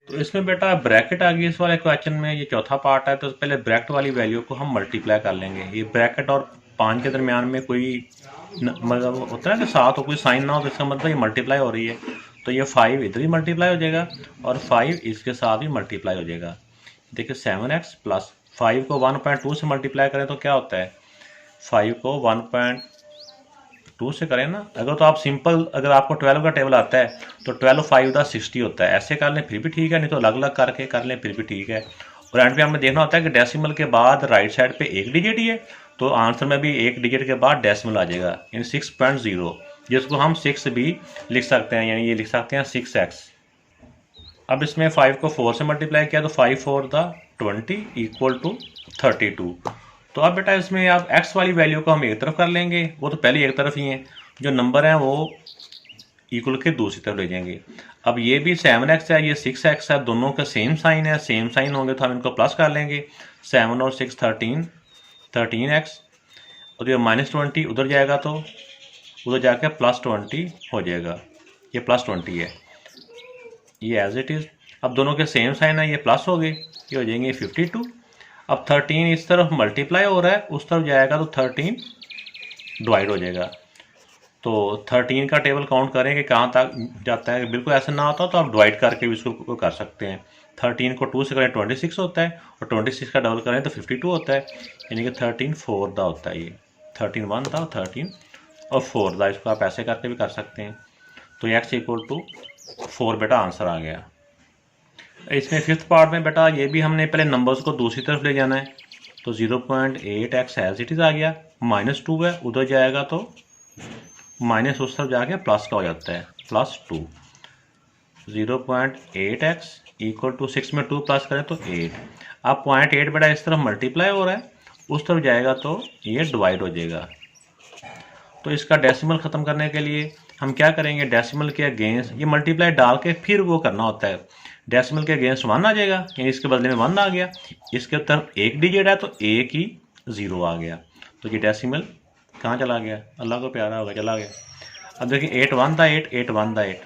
तो इसमें बेटा ब्रैकेट आ गई इस वाले क्वेश्चन में, ये चौथा पार्ट है। तो पहले ब्रैकेट वाली वैल्यू को हम मल्टीप्लाई कर लेंगे। ये ब्रैकेट और 5 के दरमियान में कोई मतलब होता है कि साथ हो, कोई साइन ना हो, तो इसका मतलब ये मल्टीप्लाई हो रही है। तो ये 5 इधर भी मल्टीप्लाई हो जाएगा और 5 इसके साथ भी मल्टीप्लाई हो जाएगा। देखिए 7x प्लस 5 को 1.2 से मल्टीप्लाई करें तो क्या होता है, 5 को 1.2 से करें ना, अगर तो आप सिंपल, अगर आपको 12 का टेबल आता है तो 12 5 दा 60 होता है, ऐसे कर लें फिर भी ठीक है, नहीं तो अलग अलग करके कर लें फिर भी ठीक है। और एंड पे हमें देखना होता है कि डेसिमल के बाद राइट साइड पे एक डिजिट ही है, तो आंसर में भी एक डिजिट के बाद डेसिमल आ जाएगा, यानी 6.0, जिसको हम 6 भी लिख सकते हैं, यानी ये लिख सकते हैं 6x। अब इसमें 5 को 4 से मल्टीप्लाई किया तो 5 4 दा 20 इक्वल टू 32। तो अब बेटा इसमें आप x वाली वैल्यू को हम एक तरफ कर लेंगे, वो तो पहले एक तरफ ही है, जो नंबर हैं वो इक्वल के दूसरी तरफ ले जाएंगे। अब ये भी 7x है, ये 6x है, दोनों का सेम साइन है, सेम साइन होंगे तो हम इनको प्लस कर लेंगे। 7 और 6 13x, और ये -20 उधर जाएगा तो उधर जाके +20 हो जाएगा, ये +20 है, ये एज इट इज़। अब दोनों के सेम साइन है, ये प्लस हो गए, ये हो जाएंगे 52। अब 13 इस तरफ मल्टीप्लाई हो रहा है, उस तरफ जाएगा तो 13 डिवाइड हो जाएगा। तो 13 का टेबल काउंट करें कि कहाँ तक जाता है, बिल्कुल ऐसा ना होता तो आप डिवाइड करके भी इसको कर सकते हैं। 13 को 2 से करें 26 होता है, और 26 का डबल करें तो 52 होता है, यानी कि 13 4 दा होता है। ये 13 1 था, 13 और 4 दा, इसको आप ऐसे करके भी कर सकते हैं। तो x इक्वल टू 4 बेटा आंसर आ गया। इसमें 5th पार्ट में बेटा ये भी हमने पहले नंबर्स को दूसरी तरफ ले जाना है, तो 0.8x एज इट इज़ आ गया, -2 है, उधर जाएगा तो माइनस उस तरफ जाके प्लस का हो जाता है, +2। 0.8x इक्वल टू 6 में 2 प्लस करें तो 8। अब 0.8 बेटा इस तरफ मल्टीप्लाई हो रहा है, उस तरफ जाएगा तो ये डिवाइड हो जाएगा। तो इसका डेसिमल ख़त्म करने के लिए हम क्या करेंगे, डेसिमल के अगेंस्ट ये मल्टीप्लाई डाल के फिर वो करना होता है। डेसिमल के अगेंस्ट 1 आ जाएगा, यानी इसके बदले में 1 आ गया, इसके तरफ एक डिजिट है तो एक ही 0 आ गया, तो ये डेसिमल कहाँ चला गया, अल्लाह को प्यारा होगा, चला गया। अब देखिए 8 1 दा 8, 8 1 दा 8,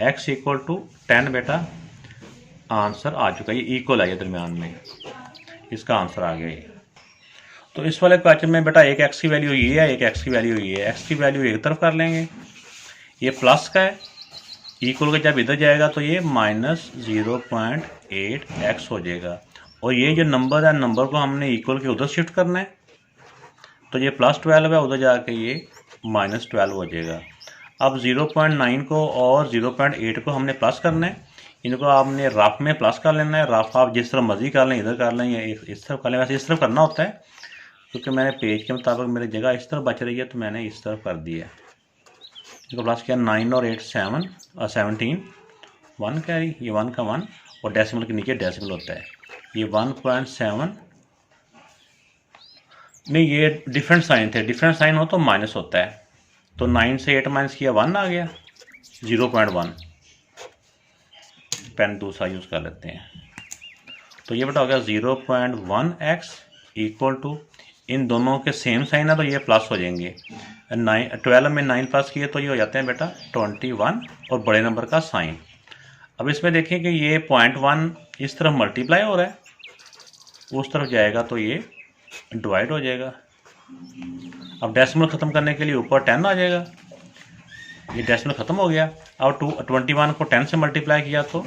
x इक्वल टू 10 बेटा आंसर आ चुका है, ये इक्वल है, ये दरमियान में इसका आंसर आ गया ये। तो इस वाले क्वेश्चन में बेटा एक x की वैल्यू ये है, एक x की वैल्यू ये है, x की वैल्यू एक तरफ कर लेंगे, ये प्लस का है, इक्वल का जब इधर जाएगा तो ये -0.8x हो जाएगा, और ये जो नंबर है, नंबर को हमने इक्वल के उधर शिफ्ट करना है, तो ये +12 है, उधर जाके ये -12 हो जाएगा। अब 0.9 को और 0.8 को हमने प्लस करना है, इनको आपने रफ में प्लस कर लेना है। रफ आप जिस तरह मर्जी कर लें, इधर कर लें या इस तरफ कर लें, वैसे इस तरफ करना होता है, क्योंकि मैंने पेज के मुताबिक मेरी जगह इस तरफ बच रही है तो मैंने इस तरफ कर दिया। इनको प्लस किया, 9 और 8 7 और 17, 1 कैरी, ये 1 का 1, और डेसिमल के नीचे डेसिमल होता है, ये 1.7 नहीं, ये डिफरेंट साइन थे, डिफरेंट साइन हो तो माइनस होता है, तो 9 से 8 माइनस किया 1 आ गया, 0.1। पेन दूसरा यूज़ कर लेते हैं, तो ये बेटा हो गया 0.1x इक्वल टू, इन दोनों के सेम साइन है तो ये प्लस हो जाएंगे, 12 में 9 प्लस किए तो ये हो जाते हैं बेटा 21, और बड़े नंबर का साइन। अब इसमें देखें कि ये 0.1 इस तरफ मल्टीप्लाई हो रहा है, उस तरफ जाएगा तो ये डिवाइड हो जाएगा। अब डेसिमल ख़त्म करने के लिए ऊपर 10 आ जाएगा, ये डेसिमल ख़त्म हो गया। अब 21 को 10 से मल्टीप्लाई किया तो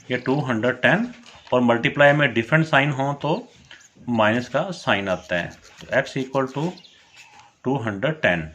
ये 210, और मल्टीप्लाई में डिफरेंट साइन हो तो माइनस का साइन आता है, तो x इक्वल टू 210।